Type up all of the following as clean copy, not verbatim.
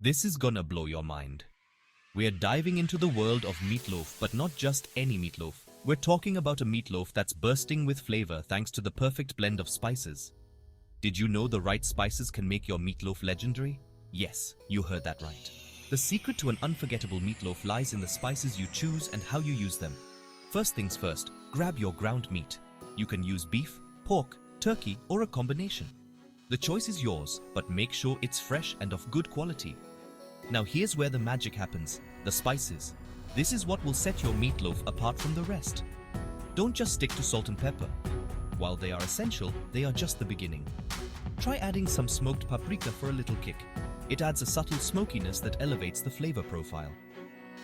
This is gonna blow your mind. We're diving into the world of meatloaf, but not just any meatloaf. We're talking about a meatloaf that's bursting with flavor thanks to the perfect blend of spices. Did you know the right spices can make your meatloaf legendary? Yes, you heard that right. The secret to an unforgettable meatloaf lies in the spices you choose and how you use them. First things first, grab your ground meat. You can use beef, pork, turkey, or a combination. The choice is yours, but make sure it's fresh and of good quality. Now here's where the magic happens, the spices. This is what will set your meatloaf apart from the rest. Don't just stick to salt and pepper. While they are essential, they are just the beginning. Try adding some smoked paprika for a little kick. It adds a subtle smokiness that elevates the flavor profile.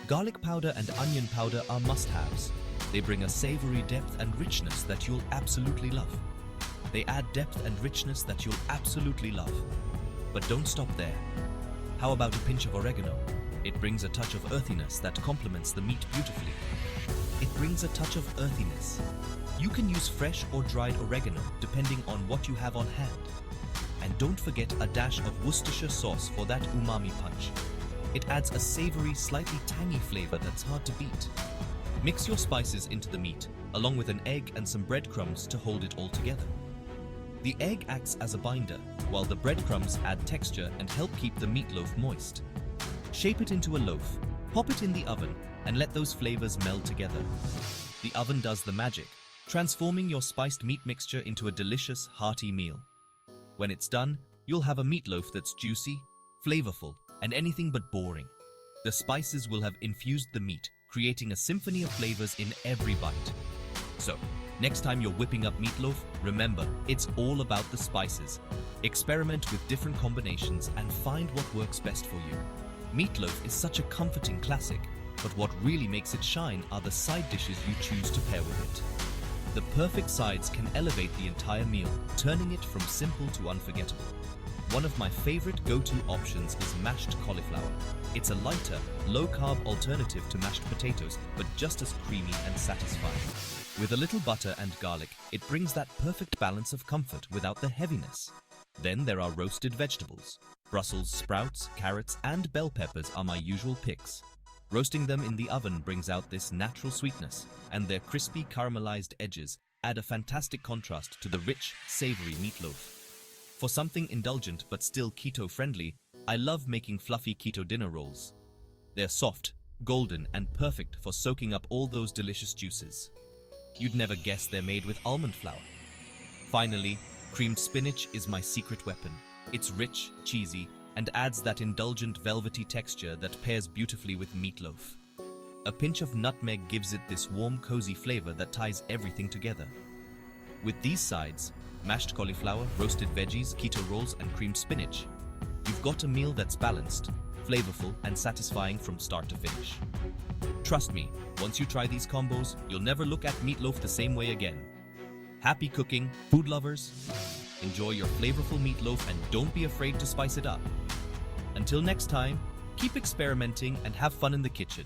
Garlic powder and onion powder are must-haves. They bring a savory depth and richness that you'll absolutely love. But don't stop there. How about a pinch of oregano? It brings a touch of earthiness that complements the meat beautifully. You can use fresh or dried oregano depending on what you have on hand. And don't forget a dash of Worcestershire sauce for that umami punch. It adds a savory, slightly tangy flavor that's hard to beat. Mix your spices into the meat, along with an egg and some breadcrumbs to hold it all together. The egg acts as a binder, while the breadcrumbs add texture and help keep the meatloaf moist. Shape it into a loaf, pop it in the oven, and let those flavors meld together. The oven does the magic, transforming your spiced meat mixture into a delicious, hearty meal. When it's done, you'll have a meatloaf that's juicy, flavorful, and anything but boring. The spices will have infused the meat, creating a symphony of flavors in every bite. So, next time you're whipping up meatloaf, remember, it's all about the spices. Experiment with different combinations and find what works best for you. Meatloaf is such a comforting classic, but what really makes it shine are the side dishes you choose to pair with it. The perfect sides can elevate the entire meal, turning it from simple to unforgettable. One of my favorite go-to options is mashed cauliflower. It's a lighter, low-carb alternative to mashed potatoes, but just as creamy and satisfying. With a little butter and garlic, it brings that perfect balance of comfort without the heaviness. Then there are roasted vegetables. Brussels sprouts, carrots, and bell peppers are my usual picks. Roasting them in the oven brings out this natural sweetness, and their crispy caramelized edges add a fantastic contrast to the rich, savory meatloaf. For something indulgent but still keto-friendly, I love making fluffy keto dinner rolls. They're soft, golden, and perfect for soaking up all those delicious juices. You'd never guess they're made with almond flour. Finally, creamed spinach is my secret weapon. It's rich, cheesy, and adds that indulgent velvety texture that pairs beautifully with meatloaf. A pinch of nutmeg gives it this warm, cozy flavor that ties everything together. With these sides, mashed cauliflower, roasted veggies, keto rolls, and creamed spinach, you've got a meal that's balanced, flavorful, and satisfying from start to finish. Trust me, once you try these combos, you'll never look at meatloaf the same way again. Happy cooking, food lovers! Enjoy your flavorful meatloaf and don't be afraid to spice it up. Until next time, keep experimenting and have fun in the kitchen.